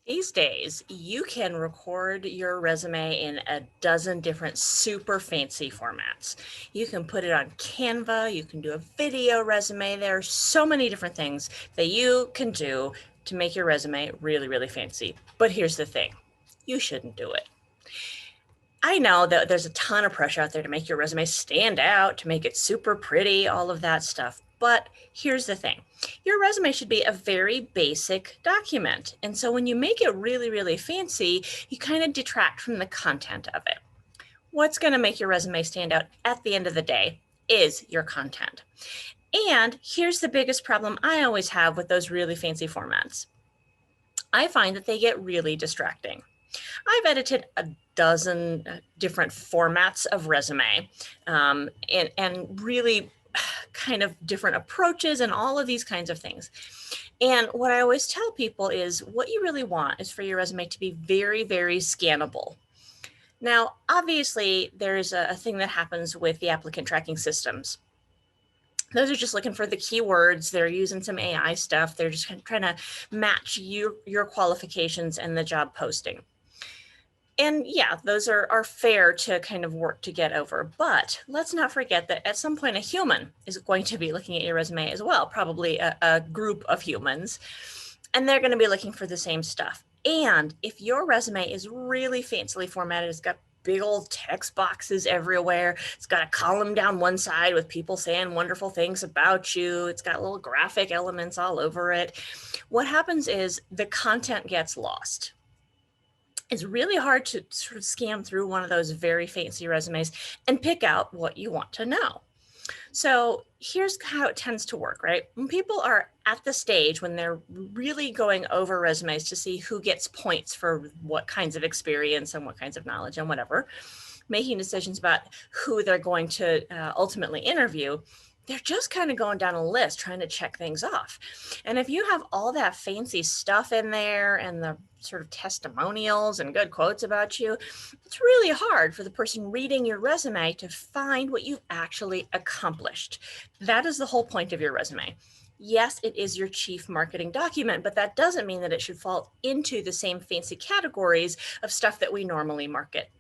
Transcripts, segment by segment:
These days, you can record your resume in a dozen different super fancy formats. You can put it on Canva, you can do a video resume. There are so many different things that you can do to make your resume really, really fancy. But here's the thing, you shouldn't do it. I know that there's a ton of pressure out there to make your resume stand out, to make it super pretty, all of that stuff. But here's the thing, your resume should be a very basic document. And so when you make it really, really fancy, you kind of detract from the content of it. What's going to make your resume stand out at the end of the day is your content. And here's the biggest problem I always have with those really fancy formats. I find that they get really distracting. I've edited a dozen different formats of resume and really kind of different approaches and all of these kinds of things. And what I always tell people is what you really want is for your resume to be very, very scannable. Now, obviously, there's a thing that happens with the applicant tracking systems. Those are just looking for the keywords. They're using some AI stuff. They're just kind of trying to match your qualifications and the job posting. And yeah, those are fair to kind of work to get over. But let's not forget that at some point a human is going to be looking at your resume as well, probably a group of humans, and they're going to be looking for the same stuff. And if your resume is really fancily formatted, it's got big old text boxes everywhere. It's got a column down one side with people saying wonderful things about you. It's got little graphic elements all over it. What happens is the content gets lost. It's really hard to sort of scan through one of those very fancy resumes and pick out what you want to know. So here's how it tends to work, right? When people are at the stage when they're really going over resumes to see who gets points for what kinds of experience and what kinds of knowledge and whatever, making decisions about who they're going to ultimately interview, they're just kind of going down a list trying to check things off. And if you have all that fancy stuff in there and the sort of testimonials and good quotes about you, it's really hard for the person reading your resume to find what you've actually accomplished. That is the whole point of your resume. Yes, it is your chief marketing document, but that doesn't mean that it should fall into the same fancy categories of stuff that we normally market.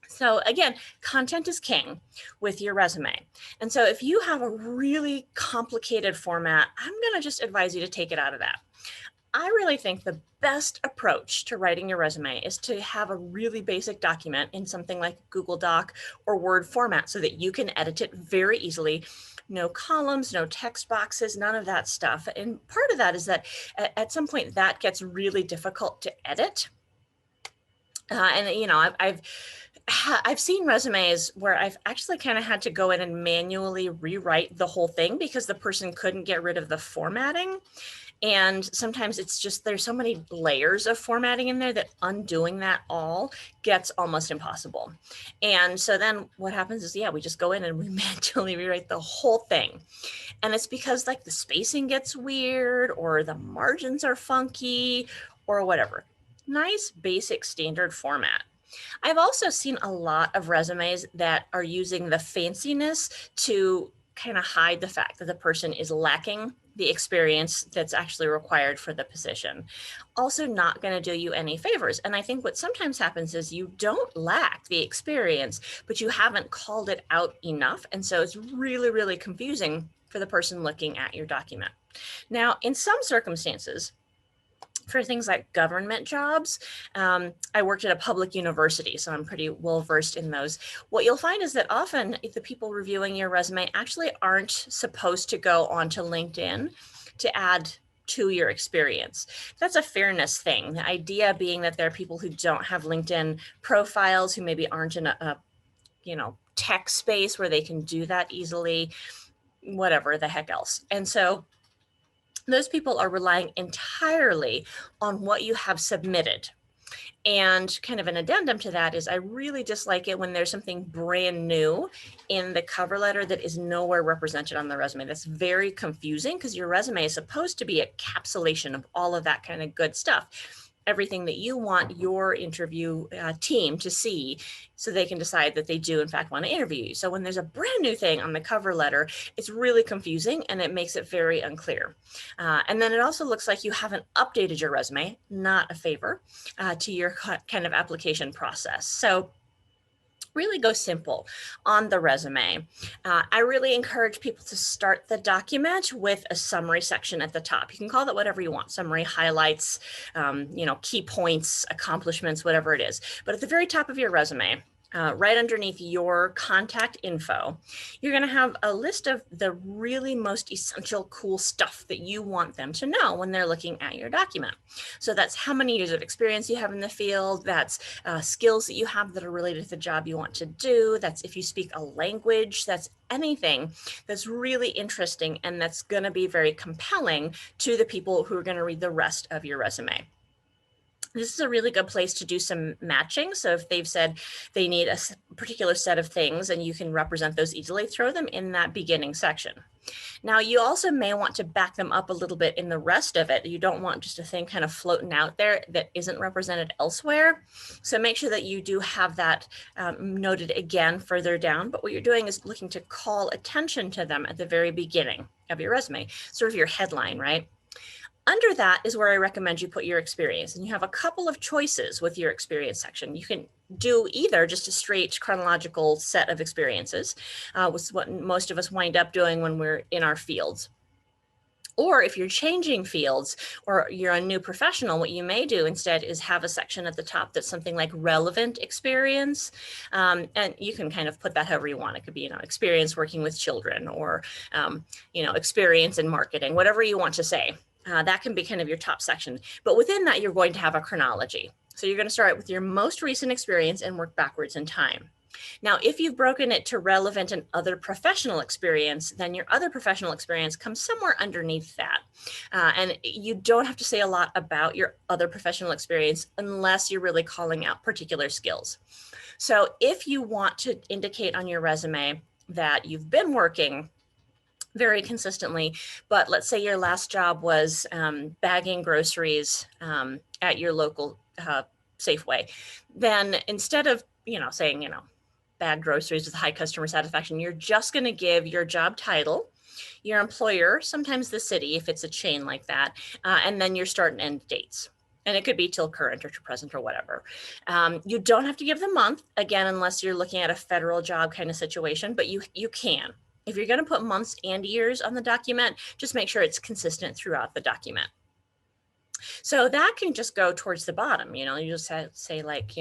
So again, content is king with your resume. And so if you have a really complicated format, I'm going to just advise you to take it out of that. I really think the best approach to writing your resume is to have a really basic document in something like Google Doc or Word format so that you can edit it very easily. No columns, no text boxes, none of that stuff. And part of that is that at some point that gets really difficult to edit. And you know, I've seen resumes where I've actually kind of had to go in and manually rewrite the whole thing because the person couldn't get rid of the formatting. And sometimes it's just, there's so many layers of formatting in there that undoing that all gets almost impossible. And so then what happens is, yeah, we just go in and we manually rewrite the whole thing. And it's because like the spacing gets weird or the margins are funky or whatever. Nice basic standard format. I've also seen a lot of resumes that are using the fanciness to kind of hide the fact that the person is lacking the experience that's actually required for the position. Also not going to do you any favors. And I think what sometimes happens is you don't lack the experience, but you haven't called it out enough. And so it's really, really confusing for the person looking at your document. Now, in some circumstances, for things like government jobs, I worked at a public university, so I'm pretty well versed in those. What you'll find is that often if the people reviewing your resume actually aren't supposed to go onto LinkedIn to add to your experience. That's a fairness thing. The idea being that there are people who don't have LinkedIn profiles, who maybe aren't in a tech space where they can do that easily, whatever the heck else. And so those people are relying entirely on what you have submitted. And kind of an addendum to that is I really dislike it when there's something brand new in the cover letter that is nowhere represented on the resume. That's very confusing because your resume is supposed to be a capsulation of all of that kind of good stuff. everything that you want your interview team to see so they can decide that they do in fact want to interview you. So when there's a brand new thing on the cover letter, it's really confusing and it makes it very unclear. And then it also looks like you haven't updated your resume, not a favor, to your kind of application process. So really go simple on the resume. I really encourage people to start the document with a summary section at the top. You can call that whatever you want, summary, highlights, key points, accomplishments, whatever it is. But at the very top of your resume, right underneath your contact info, you're going to have a list of the really most essential cool stuff that you want them to know when they're looking at your document. So that's how many years of experience you have in the field, that's skills that you have that are related to the job you want to do, that's if you speak a language, that's anything that's really interesting and that's going to be very compelling to the people who are going to read the rest of your resume. This is a really good place to do some matching. So if they've said they need a particular set of things and you can represent those easily, throw them in that beginning section. Now, you also may want to back them up a little bit in the rest of it. You don't want just a thing kind of floating out there that isn't represented elsewhere. So make sure that you do have that noted again further down. But what you're doing is looking to call attention to them at the very beginning of your resume, sort of your headline, right? Under that is where I recommend you put your experience. And you have a couple of choices with your experience section. You can do either just a straight chronological set of experiences, which is what most of us wind up doing when we're in our fields. Or if you're changing fields or you're a new professional, what you may do instead is have a section at the top that's something like relevant experience. And you can kind of put that however you want. It could be, experience working with children or, experience in marketing, whatever you want to say. That can be kind of your top section. But within that, you're going to have a chronology. So you're going to start with your most recent experience and work backwards in time. Now, if you've broken it to relevant and other professional experience, then your other professional experience comes somewhere underneath that. And you don't have to say a lot about your other professional experience unless you're really calling out particular skills. So if you want to indicate on your resume that you've been working very consistently, but let's say your last job was bagging groceries at your local Safeway, then instead of saying bag groceries with high customer satisfaction, you're just going to give your job title, your employer, sometimes the city if it's a chain like that, and then your start and end dates. And it could be till current or to present or whatever. You don't have to give the month, again, unless you're looking at a federal job kind of situation, but you can. If you're going to put months and years on the document, just make sure it's consistent throughout the document. So that can just go towards the bottom. You just say like,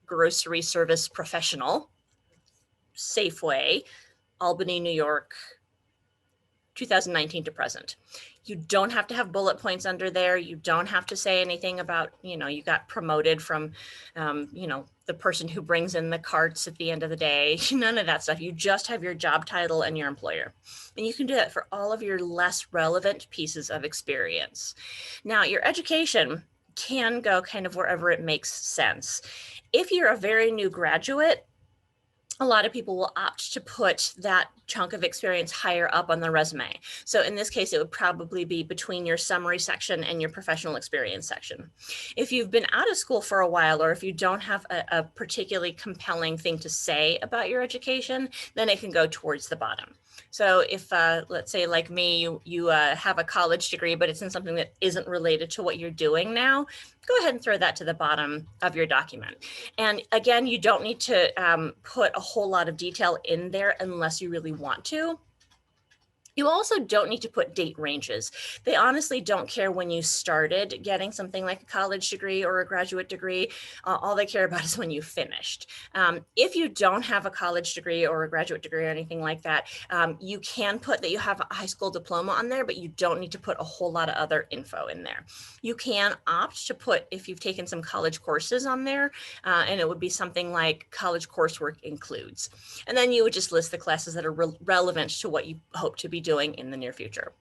grocery service professional, Safeway, Albany, New York, 2019 to present. You don't have to have bullet points under there. You don't have to say anything about, you got promoted from, the person who brings in the carts at the end of the day. None of that stuff. You just have your job title and your employer. And you can do that for all of your less relevant pieces of experience. Now, your education can go kind of wherever it makes sense. If you're a very new graduate, a lot of people will opt to put that chunk of experience higher up on the resume. So in this case, it would probably be between your summary section and your professional experience section. If you've been out of school for a while, or if you don't have a particularly compelling thing to say about your education, then it can go towards the bottom. So if, let's say like me, you have a college degree, but it's in something that isn't related to what you're doing now, go ahead and throw that to the bottom of your document. And again, you don't need to put a whole lot of detail in there unless you really want to. You also don't need to put date ranges. They honestly don't care when you started getting something like a college degree or a graduate degree. All they care about is when you finished. If you don't have a college degree or a graduate degree or anything like that, you can put that you have a high school diploma on there, but you don't need to put a whole lot of other info in there. You can opt to put if you've taken some college courses on there, and it would be something like college coursework includes. And then you would just list the classes that are relevant to what you hope to be doing in the near future.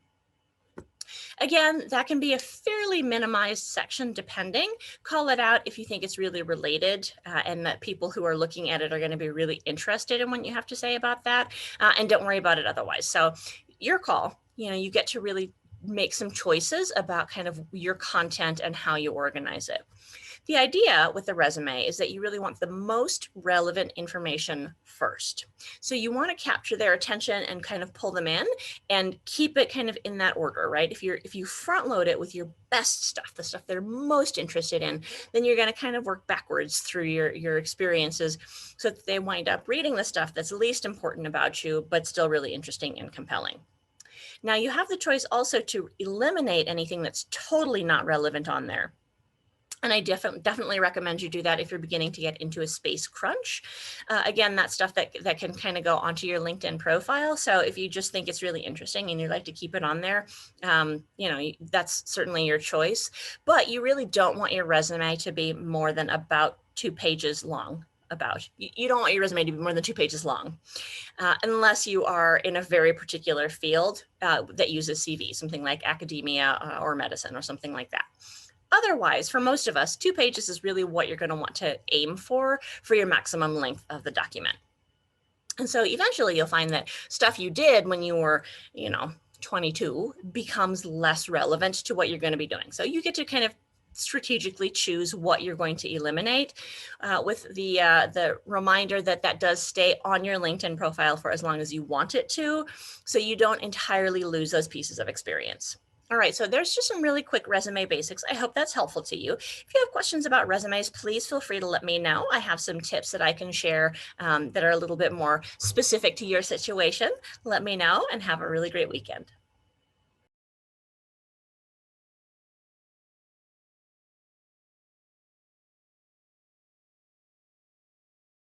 Again, that can be a fairly minimized section depending. Call it out if you think it's really related and that people who are looking at it are going to be really interested in what you have to say about that, and don't worry about it otherwise. So your call, you get to really make some choices about kind of your content and how you organize it. The idea with the resume is that you really want the most relevant information first. So you want to capture their attention and kind of pull them in and keep it kind of in that order, right? If you front load it with your best stuff, the stuff they're most interested in, then you're going to kind of work backwards through your experiences so that they wind up reading the stuff that's least important about you, but still really interesting and compelling. Now you have the choice also to eliminate anything that's totally not relevant on there. And I definitely recommend you do that if you're beginning to get into a space crunch. Again, that's stuff that can kind of go onto your LinkedIn profile. So if you just think it's really interesting and you'd like to keep it on there, that's certainly your choice. But you really don't want your resume to be more than about 2 pages long. You don't want your resume to be more than 2 pages long, unless you are in a very particular field that uses CV, something like academia or medicine or something like that. Otherwise, for most of us, 2 pages is really what you're going to want to aim for your maximum length of the document. And so eventually you'll find that stuff you did when you were, 22 becomes less relevant to what you're going to be doing. So you get to kind of strategically choose what you're going to eliminate with the reminder that does stay on your LinkedIn profile for as long as you want it to, so you don't entirely lose those pieces of experience. All right, so there's just some really quick resume basics. I hope that's helpful to you. If you have questions about resumes, please feel free to let me know. I have some tips that I can share that are a little bit more specific to your situation. Let me know and have a really great weekend.